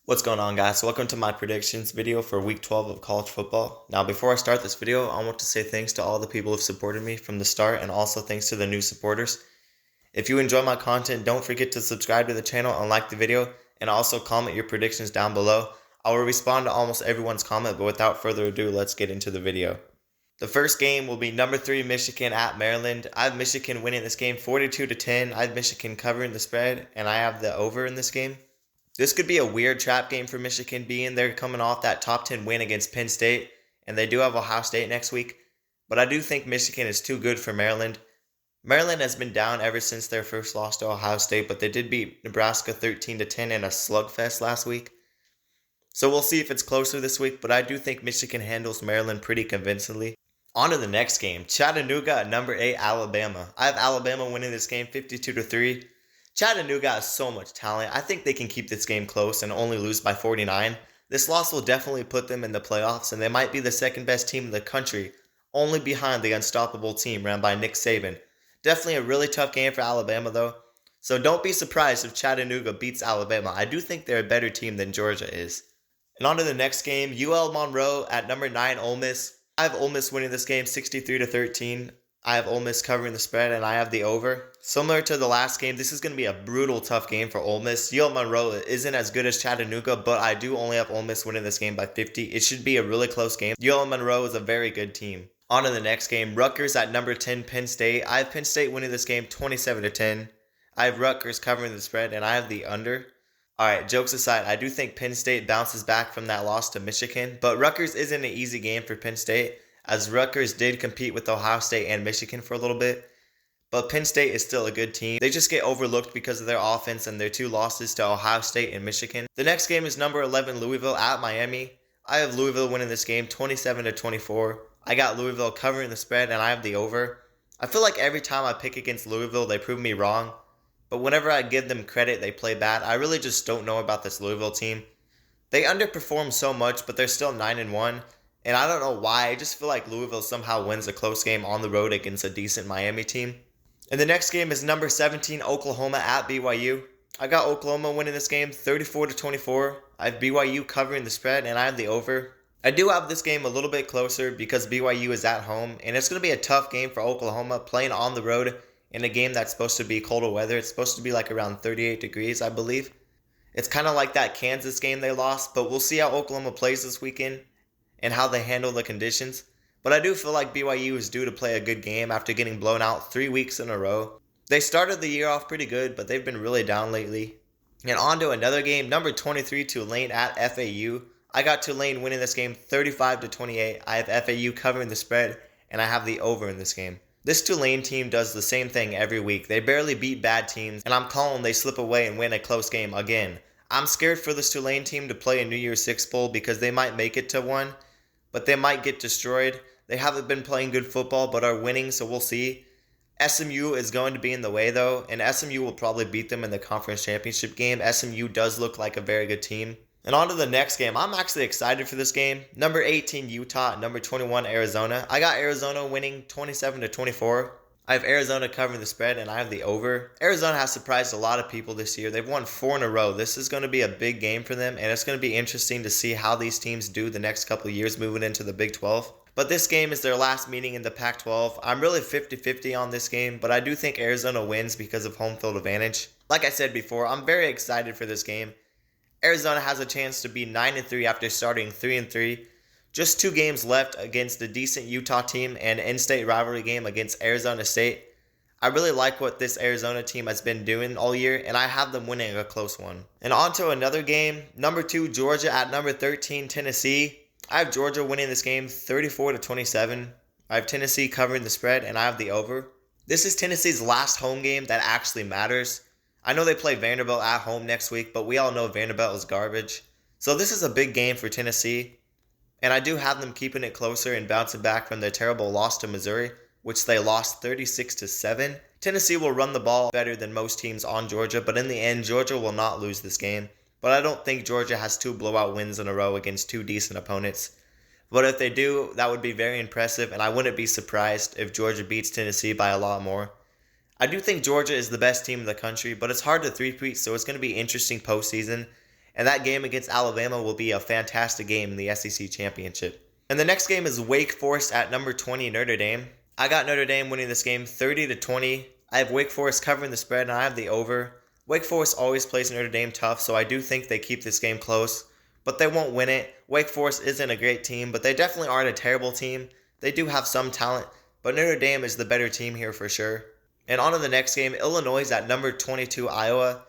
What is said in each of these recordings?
What's going on, guys? Welcome to my predictions video for week 12 of college football. Now, before I start this video, I want to say thanks to all the people who've supported me from the start, and also thanks to the new supporters. If you enjoy my content, don't forget to subscribe to the channel and like the video, and also comment your predictions down below. I will respond to almost everyone's comment, but without further ado, let's get into the video. The first game will be number 3 Michigan at Maryland. I have Michigan winning this game 42-10. I have Michigan covering the spread, and I have the over in this game. This could be a weird trap game for Michigan, being they're coming off that top 10 win against Penn State, and they do have Ohio State next week. But I do think Michigan is too good for Maryland. Maryland has been down ever since their first loss to Ohio State, but they did beat Nebraska 13-10 in a slugfest last week. So we'll see if it's closer this week, but I do think Michigan handles Maryland pretty convincingly. On to the next game, Chattanooga at number 8 Alabama. I have Alabama winning this game 52-3. Chattanooga has so much talent. I think they can keep this game close and only lose by 49. This loss will definitely put them in the playoffs, and they might be the second best team in the country, only behind the unstoppable team ran by Nick Saban. Definitely a really tough game for Alabama though, so don't be surprised if Chattanooga beats Alabama. I do think they're a better team than Georgia is. And on to the next game, U Monroe at number 9 Ole Miss. I have Ole Miss winning this game 63-13. I have Ole Miss covering the spread, and I have the over. Similar to the last game, this is going to be a brutal, tough game for Ole Miss. U Monroe isn't as good as Chattanooga, but I do only have Ole Miss winning this game by 50. It should be a really close game. U Monroe is a very good team. On to the next game, Rutgers at number 10 Penn State. I have Penn State winning this game 27-10. I have Rutgers covering the spread, and I have the under. Alright, jokes aside, I do think Penn State bounces back from that loss to Michigan, but Rutgers isn't an easy game for Penn State, as Rutgers did compete with Ohio State and Michigan for a little bit. But Penn State is still a good team. They just get overlooked because of their offense and their 2 losses to Ohio State and Michigan. The next game is number 11 Louisville at Miami. I have Louisville winning this game 27-24. I got Louisville covering the spread, and I have the over. I feel like every time I pick against Louisville, they prove me wrong. But whenever I give them credit, they play bad. I really just don't know about this Louisville team. They underperform so much, but they're still 9-1. And I don't know why. I just feel like Louisville somehow wins a close game on the road against a decent Miami team. And the next game is number 17 Oklahoma at BYU. I got Oklahoma winning this game 34-24. I have BYU covering the spread, and I have the over. I do have this game a little bit closer because BYU is at home, and it's going to be a tough game for Oklahoma playing on the road in a game that's supposed to be colder weather. It's supposed to be like around 38 degrees, I believe. It's kind of like that Kansas game they lost, but we'll see how Oklahoma plays this weekend and how they handle the conditions. But I do feel like BYU is due to play a good game after getting blown out 3 weeks in a row. They started the year off pretty good, but they've been really down lately. And on to another game, number 23 Tulane at FAU. I got Tulane winning this game 35-28. I have FAU covering the spread, and I have the over in this game. This Tulane team does the same thing every week. They barely beat bad teams, and I'm calling they slip away and win a close game again. I'm scared for this Tulane team to play a New Year's Six Bowl because they might make it to one, but they might get destroyed. They haven't been playing good football, but are winning, so we'll see. SMU is going to be in the way, though, and SMU will probably beat them in the conference championship game. SMU does look like a very good team. And on to the next game. I'm actually excited for this game. Number 18 Utah, number 21 Arizona. I got Arizona winning 27-24. I have Arizona covering the spread, and I have the over. Arizona has surprised a lot of people this year. They've won 4 in a row. This is going to be a big game for them, and it's going to be interesting to see how these teams do the next couple of years moving into the Big 12. But this game is their last meeting in the Pac-12. I'm really 50-50 on this game, but I do think Arizona wins because of home field advantage. Like I said before, I'm very excited for this game. Arizona has a chance to be 9-3 after starting 3-3. Just 2 games left against a decent Utah team and an in-state rivalry game against Arizona State. I really like what this Arizona team has been doing all year, and I have them winning a close one. And on to another game, number 2 Georgia at number 13 Tennessee. I have Georgia winning this game 34-27. I have Tennessee covering the spread, and I have the over. This is Tennessee's last home game that actually matters. I know they play Vanderbilt at home next week, but we all know Vanderbilt is garbage. So this is a big game for Tennessee, and I do have them keeping it closer and bouncing back from their terrible loss to Missouri, which they lost 36-7. Tennessee will run the ball better than most teams on Georgia, but in the end, Georgia will not lose this game. But I don't think Georgia has 2 blowout wins in a row against 2 decent opponents. But if they do, that would be very impressive, and I wouldn't be surprised if Georgia beats Tennessee by a lot more. I do think Georgia is the best team in the country, but it's hard to three-peat, so it's going to be interesting postseason. and that game against Alabama will be a fantastic game in the SEC Championship. And the next game is Wake Forest at number 20 Notre Dame. I got Notre Dame winning this game 30-20. I have Wake Forest covering the spread, and I have the over. Wake Forest always plays Notre Dame tough, so I do think they keep this game close, but they won't win it. Wake Forest isn't a great team, but they definitely aren't a terrible team. They do have some talent, but Notre Dame is the better team here for sure. And on to the next game, Illinois at number 22 Iowa.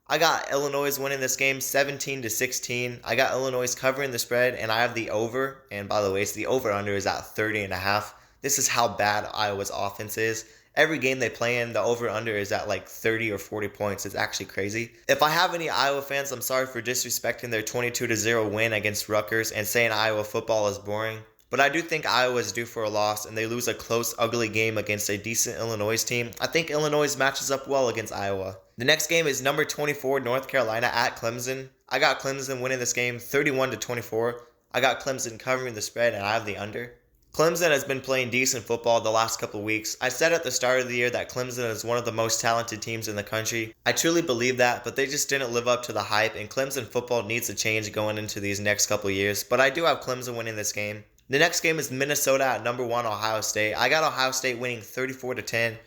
I got Illinois winning this game 17-16. I got Illinois covering the spread, and I have the over. And by the way, the over-under is at 30.5. This is how bad Iowa's offense is. Every game they play in, the over-under is at like 30 or 40 points. It's actually crazy. If I have any Iowa fans, I'm sorry for disrespecting their 22-0 win against Rutgers and saying Iowa football is boring. But I do think Iowa is due for a loss, and they lose a close, ugly game against a decent Illinois team. I think Illinois matches up well against Iowa. The next game is number 24 North Carolina at Clemson. I got Clemson winning this game 31-24. I got Clemson covering the spread, and I have the under. Clemson has been playing decent football the last couple weeks. I said at the start of the year that Clemson is one of the most talented teams in the country. I truly believe that, but they just didn't live up to the hype, and Clemson football needs a change going into these next couple years. But I do have Clemson winning this game. The next game is Minnesota at number 1 Ohio State. I got Ohio State winning 34-10.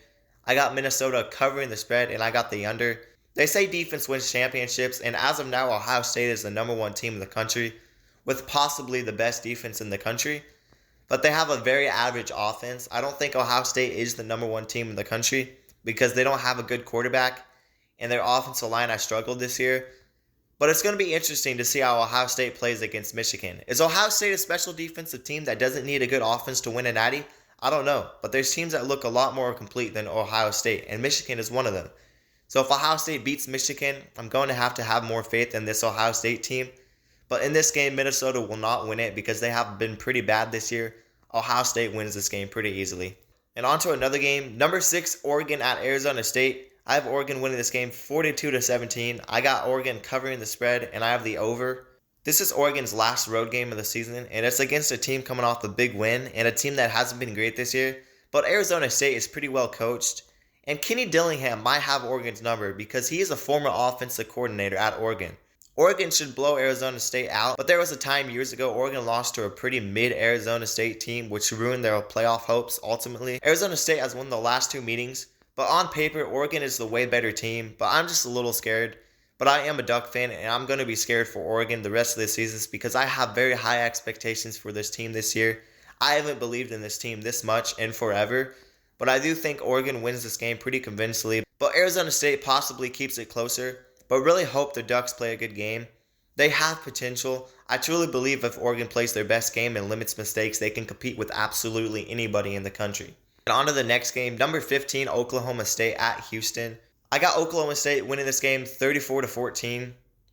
I got Minnesota covering the spread, and I got the under. They say defense wins championships, and as of now, Ohio State is the number 1 team in the country, with possibly the best defense in the country. But they have a very average offense. I don't think Ohio State is the number 1 team in the country because they don't have a good quarterback, and their offensive line has struggled this year. But it's going to be interesting to see how Ohio State plays against Michigan. Is Ohio State a special defensive team that doesn't need a good offense to win a natty? I don't know. But there's teams that look a lot more complete than Ohio State, and Michigan is one of them. So if Ohio State beats Michigan, I'm going to have more faith in this Ohio State team. But in this game, Minnesota will not win it because they have been pretty bad this year. Ohio State wins this game pretty easily. And on to another game. Number 6, Oregon at Arizona State. I have Oregon winning this game 42-17. I got Oregon covering the spread, and I have the over. This is Oregon's last road game of the season, and it's against a team coming off a big win and a team that hasn't been great this year. But Arizona State is pretty well coached, and Kenny Dillingham might have Oregon's number because he is a former offensive coordinator at Oregon. Oregon should blow Arizona State out, but there was a time years ago Oregon lost to a pretty mid-Arizona State team, which ruined their playoff hopes ultimately. Arizona State has won the last 2 meetings, but on paper, Oregon is the way better team, but I'm just a little scared. But I am a Duck fan, and I'm going to be scared for Oregon the rest of the seasons because I have very high expectations for this team this year. I haven't believed in this team this much in forever, but I do think Oregon wins this game pretty convincingly. But Arizona State possibly keeps it closer, but really hope the Ducks play a good game. They have potential. I truly believe if Oregon plays their best game and limits mistakes, they can compete with absolutely anybody in the country. And on to the next game, number 15, Oklahoma State at Houston. I got Oklahoma State winning this game 34-14.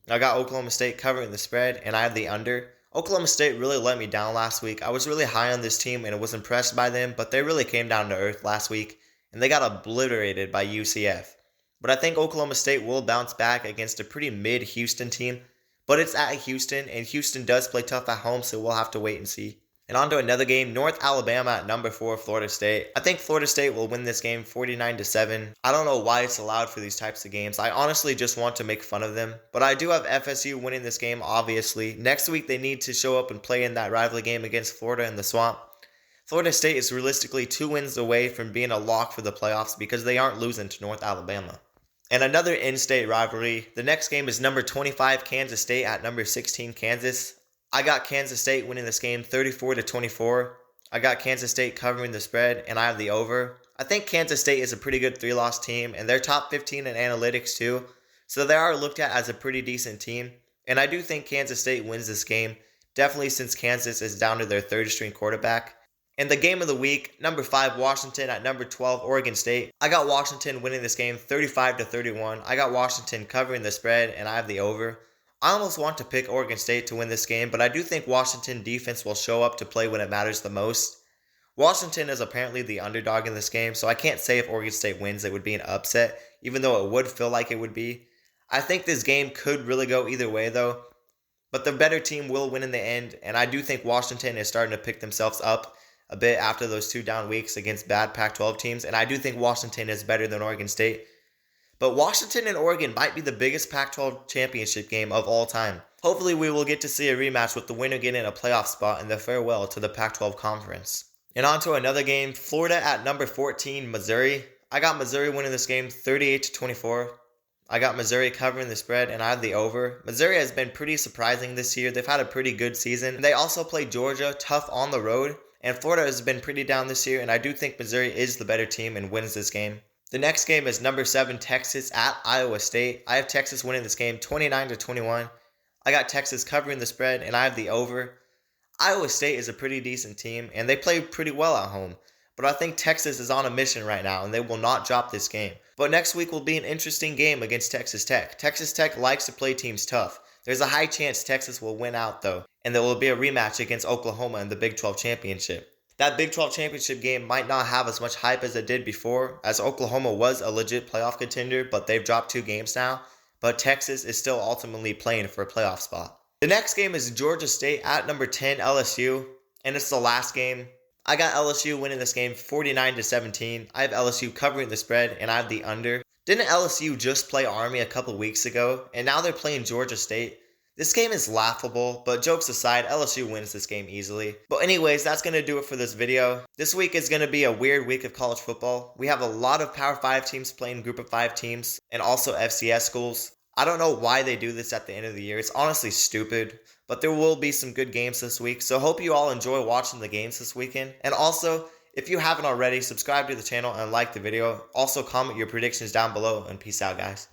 I got Oklahoma State covering the spread, and I have the under. Oklahoma State really let me down last week. I was really high on this team, and I was impressed by them, but they really came down to earth last week, and they got obliterated by UCF. But I think Oklahoma State will bounce back against a pretty mid-Houston team, but it's at Houston, and Houston does play tough at home, so we'll have to wait and see. And on to another game, North Alabama at number 4, Florida State. I think Florida State will win this game 49-7. I don't know why it's allowed for these types of games. I honestly just want to make fun of them. But I do have FSU winning this game, obviously. Next week, they need to show up and play in that rivalry game against Florida in the Swamp. Florida State is realistically 2 wins away from being a lock for the playoffs because they aren't losing to North Alabama. And another in-state rivalry. The next game is number 25, Kansas State at number 16, Kansas. I got Kansas State winning this game 34-24. I got Kansas State covering the spread, and I have the over. I think Kansas State is a pretty good 3-loss team, and they're top 15 in analytics too. So they are looked at as a pretty decent team. And I do think Kansas State wins this game, definitely since Kansas is down to their third-string quarterback. And the game of the week, number 5, Washington at number 12, Oregon State. I got Washington winning this game 35-31. I got Washington covering the spread, and I have the over. I almost want to pick Oregon State to win this game, but I do think Washington defense will show up to play when it matters the most. Washington is apparently the underdog in this game, so I can't say if Oregon State wins it would be an upset, even though it would feel like it would be. I think this game could really go either way though, but the better team will win in the end, and I do think Washington is starting to pick themselves up a bit after those 2 down weeks against bad Pac-12 teams, and I do think Washington is better than Oregon State. But Washington and Oregon might be the biggest Pac-12 championship game of all time. Hopefully we will get to see a rematch with the winner getting a playoff spot and the farewell to the Pac-12 conference. And on to another game, Florida at number 14, Missouri. I got Missouri winning this game 38-24. I got Missouri covering the spread, and I have the over. Missouri has been pretty surprising this year. They've had a pretty good season. They also play Georgia tough on the road, and Florida has been pretty down this year, and I do think Missouri is the better team and wins this game. The next game is number 7, Texas at Iowa State. I have Texas winning this game 29-21. I got Texas covering the spread, and I have the over. Iowa State is a pretty decent team, and they play pretty well at home. But I think Texas is on a mission right now, and they will not drop this game. But next week will be an interesting game against Texas Tech. Texas Tech likes to play teams tough. There's a high chance Texas will win out, though, and there will be a rematch against Oklahoma in the Big 12 Championship. That Big 12 Championship game might not have as much hype as it did before, as Oklahoma was a legit playoff contender, but they've dropped 2 games now. But Texas is still ultimately playing for a playoff spot. The next game is Georgia State at number 10, LSU, and it's the last game. I got LSU winning this game 49-17. I have LSU covering the spread, and I have the under. Didn't LSU just play Army a couple weeks ago, and now they're playing Georgia State? This game is laughable, but jokes aside, LSU wins this game easily. But anyways, that's going to do it for this video. This week is going to be a weird week of college football. We have a lot of Power 5 teams playing Group of 5 teams, and also FCS schools. I don't know why they do this at the end of the year. It's honestly stupid. But there will be some good games this week. So hope you all enjoy watching the games this weekend. And also, if you haven't already, subscribe to the channel and like the video. Also, comment your predictions down below. And peace out, guys.